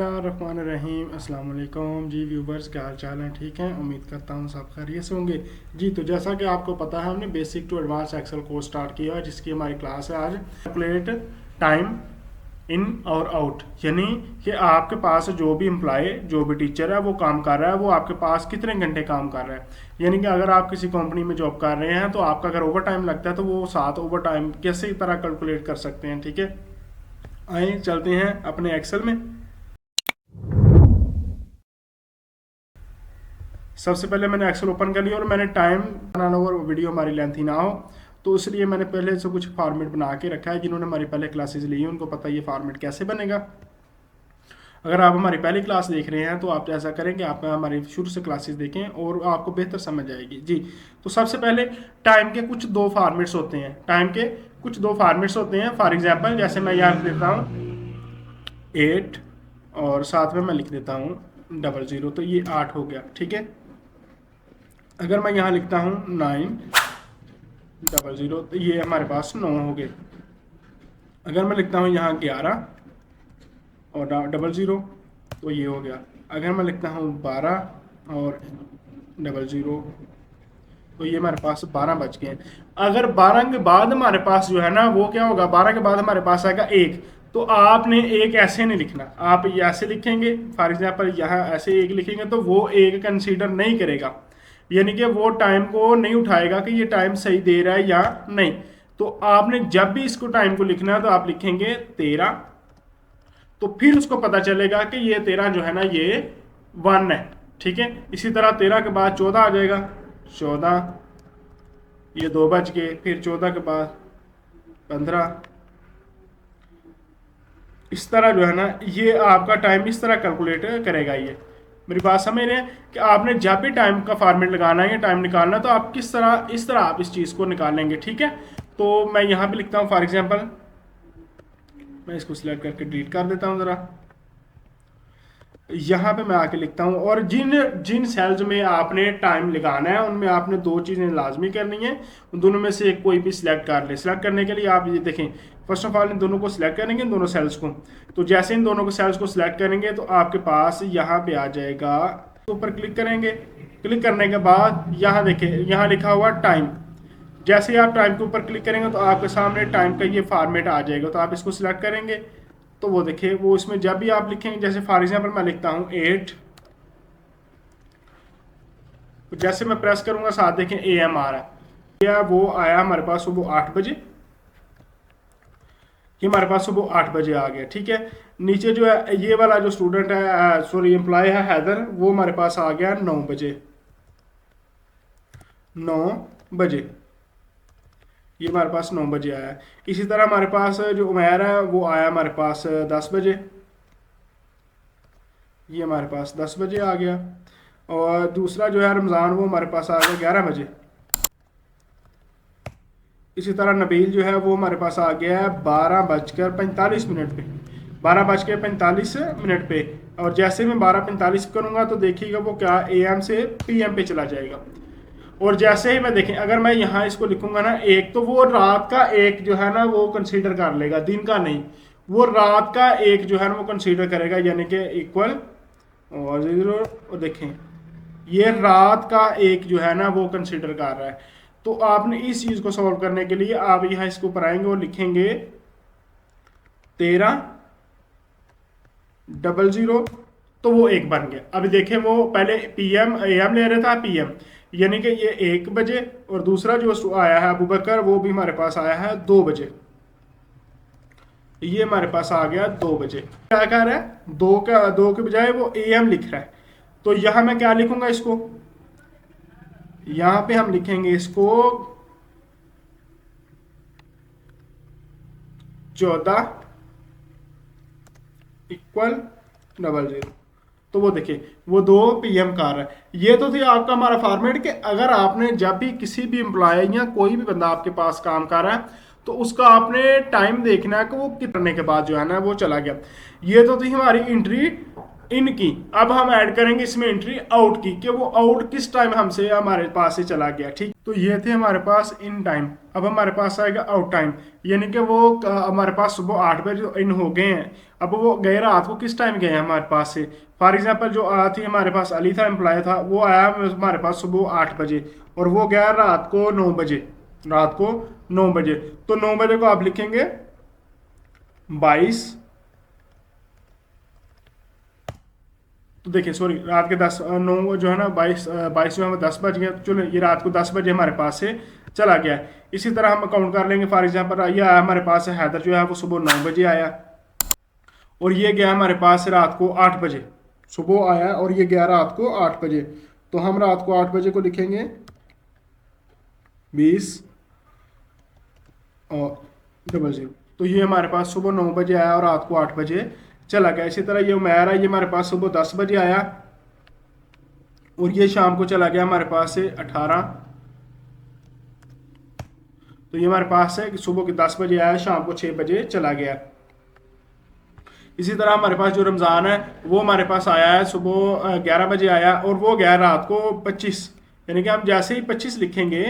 रहीम अस्सलाम वालेकुम जी व्यूवर्स, क्या हाल चाल हैं? ठीक हैं, उम्मीद करता हूँ सब खैरियत से होंगे जी। तो जैसा कि आपको पता है, हमने basic to advance Excel course start किया है, जिसकी हमारी क्लास है आज कैलकुलेट टाइम इन और आउट। यानी कि आपके पास जो भी एम्प्लॉय, जो भी टीचर है, वो काम कर रहा है, वो आपके पास कितने घंटे काम कर रहा है। यानी कि अगर आप किसी कंपनी में जॉब कर रहे हैं तो आपका अगर ओवर टाइम लगता है तो वो 7 ओवर टाइम कैसे तरह कैलकुलेट कर सकते हैं। ठीक है, आइए चलते हैं अपने एक्सेल में। सबसे पहले मैंने एक्सेल ओपन कर लिया और मैंने टाइम बनाना और वीडियो हमारी लेंथी ना हो, तो इसलिए मैंने पहले से कुछ फॉर्मेट बना के रखा है। जिन्होंने हमारी पहले क्लासेस ली हैं उनको पता है ये फॉर्मेट कैसे बनेगा। अगर आप हमारी पहली क्लास देख रहे हैं तो आप ऐसा करें कि आप हमारी शुरू से क्लासेस देखें और आपको बेहतर समझ आएगी जी। तो सबसे पहले टाइम के कुछ दो फॉर्मेट्स होते हैं। टाइम के कुछ दो फॉर्मेट्स होते हैं। फॉर एग्जाम्पल, जैसे मैं यहाँ लिख देता हूँ 8 और साथ में मैं लिख देता हूँ 00, तो ये 8 हो गया। ठीक है, अगर मैं यहाँ लिखता हूँ 900, तो ये हमारे पास 9 हो गए। अगर मैं लिखता हूँ यहाँ 11 और 00, तो ये हो गया। अगर मैं लिखता हूँ 12 और 00, तो ये हमारे पास 12 बच गए। अगर 12 के बाद हमारे पास जो है ना वो क्या होगा, 12 के बाद हमारे पास आएगा 1। तो आपने एक ऐसे नहीं लिखना, आप ये ऐसे लिखेंगे। फॉर एग्जाम्पल यहाँ ऐसे एक लिखेंगे तो वो एक कंसीडर नहीं करेगा, यानी कि वो टाइम को नहीं उठाएगा कि ये टाइम सही दे रहा है या नहीं। तो आपने जब भी इसको टाइम को लिखना है तो आप लिखेंगे 13, तो फिर उसको पता चलेगा कि ये 13 जो है ना ये 1 है। ठीक है, इसी तरह 13 के बाद 14 आ जाएगा, 14, ये 2 बच गए। फिर 14 के बाद 15। इस तरह जो है ना ये आपका टाइम इस तरह कैलकुलेट करेगा। ये मेरी बात समझ रहे हैं कि आपने जब भी टाइम का फॉर्मेट लगाना है या टाइम निकालना है तो आप किस तरह, इस तरह आप इस चीज़ को निकालेंगे। ठीक है, तो मैं यहाँ पे लिखता हूँ फॉर एग्जांपल, मैं इसको सिलेक्ट करके डिलीट कर देता हूँ ज़रा। यहाँ पे मैं आके लिखता हूँ, और जिन जिन सेल्स में आपने टाइम लगाना है उनमें आपने दो चीज़ें लाजमी करनी है। उन दोनों में से एक कोई भी सिलेक्ट कर ले। सिलेक्ट करने के लिए आप ये देखें, फर्स्ट ऑफ ऑल इन दोनों को सिलेक्ट करेंगे, इन दोनों सेल्स को। तो जैसे इन दोनों को सेल्स को सिलेक्ट करेंगे तो आपके पास यहाँ पे आ जाएगा, ऊपर क्लिक करेंगे। क्लिक करने के बाद यहाँ देखें, यहाँ लिखा हुआ टाइम। जैसे ही आप टाइम के ऊपर क्लिक करेंगे तो आपके सामने टाइम का ये फॉर्मेट आ जाएगा। तो आप इसको सिलेक्ट करेंगे तो वो देखिए, वो इसमें जब भी आप लिखेंगे, जैसे फॉर एग्जांपल मैं लिखता हूँ 8, तो जैसे मैं प्रेस करूंगा साथ देखें AM आ रहा है, या वो आया हमारे पास सुबह 8 बजे। ये हमारे पास सुबह 8 बजे आ गया। ठीक है, नीचे जो है ये वाला जो स्टूडेंट है, सॉरी एम्प्लॉय है हैदर, वो हमारे पास आ गया 9 बजे। 9 बजे ये हमारे पास 9 बजे आया। इसी तरह हमारे पास जो उमैर है वो आया हमारे पास 10 बजे। ये हमारे पास 10 बजे आ गया। और दूसरा जो है रमज़ान, वो हमारे पास आ गया 11 बजे। इसी तरह नबील जो है वो हमारे पास आ गया है 12:45 पे, 12:45 पे। और जैसे मैं 12:45 करूँगा तो देखिएगा वो क्या AM से PM पे चला जाएगा। और जैसे ही मैं देखें, अगर मैं यहाँ इसको लिखूंगा ना 1, तो वो रात का 1 जो है ना वो कंसीडर कर लेगा, दिन का नहीं। वो रात का 1 जो है ना वो कंसीडर करेगा, यानी कि इक्वल और 0। और देखें ये रात का 1 जो है ना वो कंसीडर कर रहा है। तो आपने इस चीज़ को सॉल्व करने के लिए आप यहाँ इसके ऊपर आएंगे और लिखेंगे 13:00, तो वो 1 बन गया। अभी देखें वो पहले PM AM ले रहा था, PM, यानी कि ये 1 बजे। और दूसरा जो आया है अबू बकर, वो भी हमारे पास आया है 2 बजे। ये हमारे पास आ गया 2 बजे। क्या कह रहा है, 2 के बजाय वो AM लिख रहा है। तो यहां मैं क्या लिखूंगा, इसको यहां पे हम लिखेंगे इसको 14 इक्वल 00। तो वो देखिए वो 2 PM कर रहा है। ये तो थी आपका हमारा फॉर्मेट कि अगर आपने जब भी किसी भी एम्प्लॉय या कोई भी बंदा आपके पास काम कर रहा है तो उसका आपने टाइम देखना है कि वो कितने के बाद जो है ना वो चला गया। ये तो थी हमारी एंट्री इन की। अब हम ऐड करेंगे इसमें एंट्री आउट की, कि वो आउट किस टाइम हमसे हमारे पास से चला गया। ठीक, तो ये थे हमारे पास इन टाइम। अब हमारे पास आएगा आउट टाइम, यानी कि वो हमारे पास सुबह 8 बजे इन हो गए हैं अब वो गए रात को किस टाइम गए हमारे पास से। फॉर एग्जांपल जो आया थी हमारे पास अली था, एम्प्लॉय था, वो आया हमारे पास सुबह 8 बजे और वो गया रात को 9 बजे। रात को 9 बजे, तो 9 बजे को आप लिखेंगे 22, तो देखिए सॉरी रात के 9 जो है ना 22 जो है 10 बज गया, तो चलो ये रात को 10 बजे हमारे पास से चला गया है। इसी तरह हम काउंट कर लेंगे। फॉर एग्जांपल ये आया हमारे पास है हैदर जो है वो सुबह 9 बजे आया और ये गया हमारे पास रात को 8 बजे। सुबह आया और ये गया रात को 8 बजे, तो हम रात को 8 बजे को लिखेंगे 20 और 00। तो ये हमारे पास सुबह 9 बजे आया और रात को 8 बजे चला गया। इसी तरह ये उमैर है, ये हमारे पास सुबह 10 बजे आया और ये शाम को चला गया हमारे पास से 18। तो ये हमारे पास है कि सुबह के 10 बजे आया, शाम को 6 बजे चला गया। इसी तरह हमारे पास जो रमज़ान है वो हमारे पास आया है सुबह 11 बजे आया और वो गया रात को 25। यानी कि हम जैसे ही 25 लिखेंगे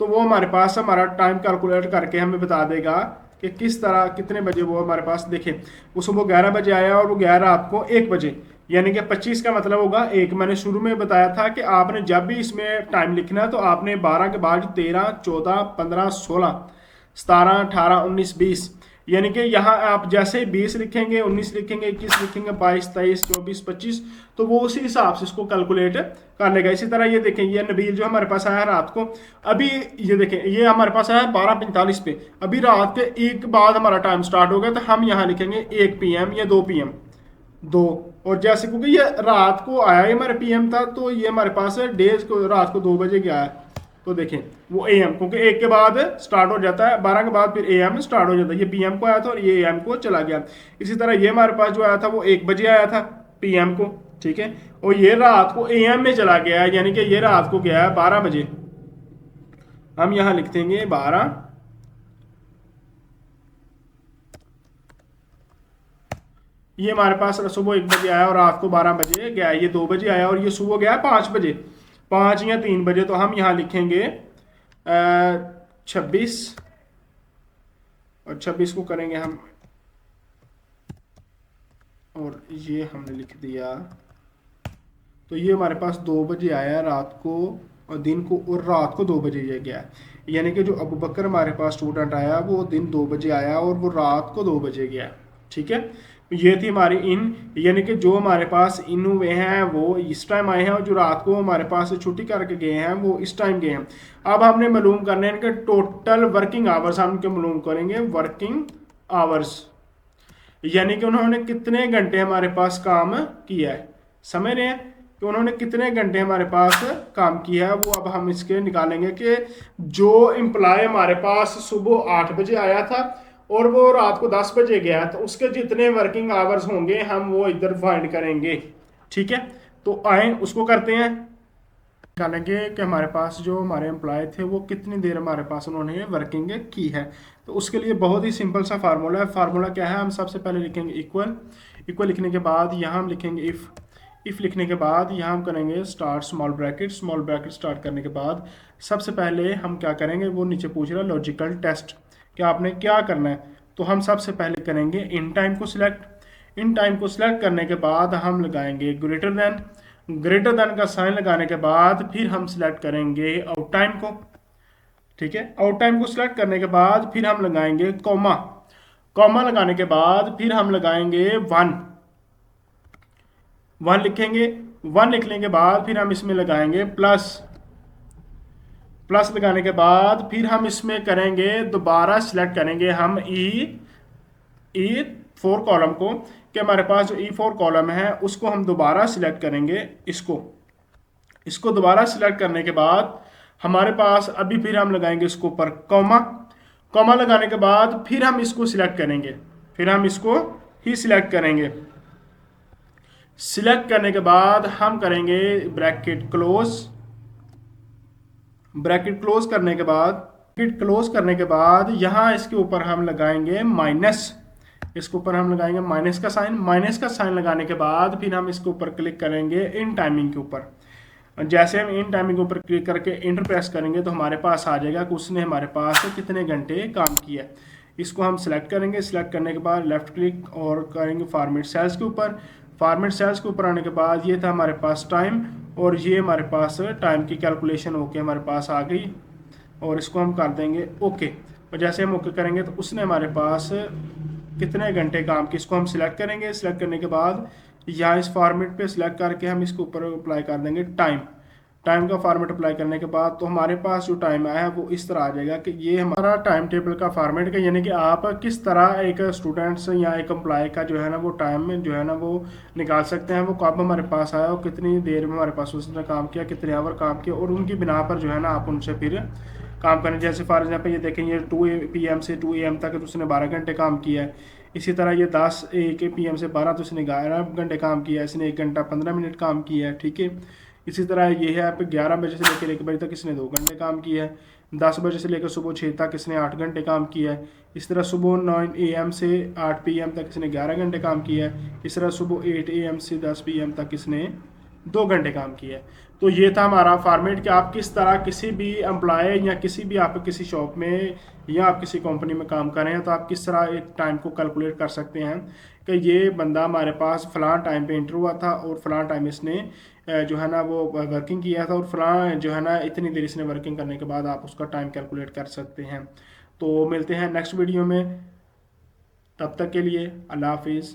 तो वो हमारे पास हमारा टाइम कैलकुलेट करके हमें बता देगा कि किस तरह कितने बजे वो हमारे पास। देखें वो सुबह 11 बजे आया और वो गया रात को 1 बजे, यानी कि 25 का मतलब होगा 1। मैंने शुरू में बताया था कि आपने जब भी इसमें टाइम लिखना है तो आपने 12 के बाद 13, 14, 15, 16, 17, 18, 19, 20, यानी कि यहाँ आप जैसे 20 लिखेंगे, 19 लिखेंगे, 21 लिखेंगे, 22, 23, 24, 25, तो वो उसी हिसाब से इसको कैलकुलेट कर लेगा। इसी तरह ये देखें ये नबील जो हमारे पास आया रात को, अभी ये देखें ये हमारे पास आया 12:45 पे, अभी रात के 1 के बाद हमारा टाइम स्टार्ट हो गया, तो हम यहाँ लिखेंगे 1 PM या 2 PM 2। और जैसे क्योंकि ये रात को आया, ये हमारे PM था, तो ये हमारे पास डेज को रात को 2 बजे गया है। तो देखें वो AM, क्योंकि 1 के बाद स्टार्ट हो जाता है, 12 के बाद फिर AM स्टार्ट हो जाता है। ये PM को आया था और ये AM को चला गया। इसी तरह ये हमारे पास जो आया था वो 1 बजे आया था PM को, ठीक है, और ये रात को AM में चला गया है, यानी कि ये रात को गया है 12 बजे। हम यहाँ लिख देंगे 12। ये हमारे पास सुबह 1 बजे आया और रात को 12 बजे गया, ये 2 बजे आया और ये सुबह गया 5 बजे, 5 या 3 बजे। तो हम यहाँ लिखेंगे 26 और 26 को करेंगे हम, और ये हमने लिख दिया। तो ये हमारे पास 2 बजे आया रात को और दिन को, और रात को 2 बजे ये गया, यानी कि जो अबू बकर हमारे पास स्टूडेंट आया वो दिन 2 बजे आया और वो रात को 2 बजे गया, ठीक है। ये थी हमारी इन, यानी कि जो हमारे पास इन हुए हैं वो इस टाइम आए हैं और जो रात को हमारे पास छुट्टी करके गए हैं वो इस टाइम गए हैं। अब हमने मालूम करने हैं इनके टोटल वर्किंग आवर्स, हम इनके मालूम करेंगे वर्किंग आवर्स, यानी कि उन्होंने कितने घंटे हमारे पास काम किया है। समझ रहे हैं कि उन्होंने कितने घंटे हमारे पास काम किया है, वो अब हम इसके निकालेंगे कि जो एम्प्लॉय हमारे पास सुबह 8 बजे आया था और वो रात को 10 बजे गया, तो उसके जितने वर्किंग आवर्स होंगे हम वो इधर फाइंड करेंगे, ठीक है। तो आए उसको करते हैं, निकालेंगे कि हमारे पास जो हमारे एम्प्लॉय थे वो कितनी देर हमारे पास उन्होंने वर्किंग की है। तो उसके लिए बहुत ही सिंपल सा फार्मूला है। फार्मूला क्या है, हम सबसे पहले लिखेंगे इक्वल, इक्वल लिखने के बाद यहाँ हम लिखेंगे इफ़ लिखने के बाद यहाँ हम करेंगे start small bracket, small bracket start करने के बाद सबसे पहले हम क्या करेंगे, वो नीचे पूछ रहा है लॉजिकल टेस्ट कि आपने क्या करना है। तो हम सबसे पहले करेंगे इन टाइम को सिलेक्ट, इन टाइम को सिलेक्ट करने के बाद हम लगाएंगे ग्रेटर देन, ग्रेटर देन का साइन लगाने के बाद फिर हम सिलेक्ट करेंगे आउट टाइम को, ठीक है। आउट टाइम को सिलेक्ट करने के बाद फिर हम लगाएंगे कॉमा, कॉमा लगाने के बाद फिर हम लगाएंगे 1 लिखेंगे, 1 लिखने के बाद फिर हम इसमें लगाएंगे प्लस, प्लस लगाने के बाद फिर हम इसमें करेंगे दोबारा सिलेक्ट करेंगे हम E4 कॉलम को, कि हमारे पास जो E4 कॉलम है उसको हम दोबारा सिलेक्ट करेंगे, इसको दोबारा सिलेक्ट करने के बाद हमारे पास अभी फिर हम लगाएंगे इसको ऊपर कॉमा, कॉमा लगाने के बाद फिर हम इसको सिलेक्ट करेंगे, फिर हम इसको ही सिलेक्ट करेंगे। सिलेक्ट करने के बाद हम करेंगे ब्रैकेट क्लोज, ब्रैकेट क्लोज करने के बाद, ब्रैकेट क्लोज करने के बाद यहाँ इसके ऊपर हम लगाएंगे माइनस, इसके ऊपर हम लगाएंगे माइनस का साइन, माइनस का साइन लगाने के बाद फिर हम इसके ऊपर क्लिक करेंगे इन टाइमिंग के ऊपर। जैसे हम इन टाइमिंग के ऊपर क्लिक करके इंटर प्रेस करेंगे तो हमारे पास आ जाएगा कि उसने हमारे पास कितने घंटे काम किया है। इसको हम सिलेक्ट करेंगे। सिलेक्ट करने के बाद लेफ़्ट क्लिक और करेंगे फॉर्मेट सेल्स के ऊपर। फॉर्मेट सेल्स के ऊपर आने के बाद ये था हमारे पास टाइम, और ये हमारे पास टाइम की कैलकुलेशन होके हमारे पास आ गई, और इसको हम कर देंगे ओके। और जैसे हम ओके करेंगे तो उसने हमारे पास कितने घंटे काम की, इसको हम सिलेक्ट करेंगे। सिलेक्ट करने के बाद यहाँ इस फॉर्मेट पे सिलेक्ट करके हम इसके ऊपर अप्लाई कर देंगे टाइम। टाइम का फॉर्मेट अप्लाई करने के बाद तो हमारे पास जो टाइम आया है वो इस तरह आ जाएगा कि ये हमारा टाइम टेबल का फॉर्मेट का, यानी कि आप किस तरह एक स्टूडेंट्स या एक एम्प्लॉय का जो है ना वो टाइम में जो है ना वो निकाल सकते हैं, वो कब हमारे पास आया और कितनी देर में हमारे पास उसने काम किया, कितने आवर काम किया, और उनकी बिना पर जो है ना आप उनसे फिर काम करें। जैसे फॉर एग्जाम्पल ये देखें, ये 2 PM से 2 AM तक तो उसने 12 घंटे काम किया है। इसी तरह ये 10 PM से 12 तो इसने 11 घंटे काम किया है, इसने 1 घंटा 15 मिनट काम किया है, ठीक है। इसी तरह ये है आप 11 बजे से लेकर 1 बजे तक इसने 2 घंटे काम किया है। 10 बजे से लेकर सुबह 6 तक इसने 8 घंटे काम किया है। इस तरह सुबह 9 AM से 8 PM तक इसने 11 घंटे काम किया है। इस तरह सुबह 8 AM से 10 PM तक इसने 2 घंटे काम किया है। तो ये था हमारा फॉर्मेट कि आप किस तरह किसी भी एम्प्लॉय या किसी भी आप किसी शॉप में या आप किसी कंपनी में काम कर रहे हैं तो आप किस तरह एक टाइम को कैलकुलेट कर सकते हैं कि ये बंदा हमारे पास फ़लाँ टाइम पे इंटर हुआ था और फ़लाँ टाइम इसने जो है ना वो वर्किंग किया था, और फ़लाँ जो है ना इतनी देर इसने वर्किंग करने के बाद आप उसका टाइम कैलकुलेट कर सकते हैं। तो मिलते हैं नेक्स्ट वीडियो में, तब तक के लिए अल्लाह हाफिज़।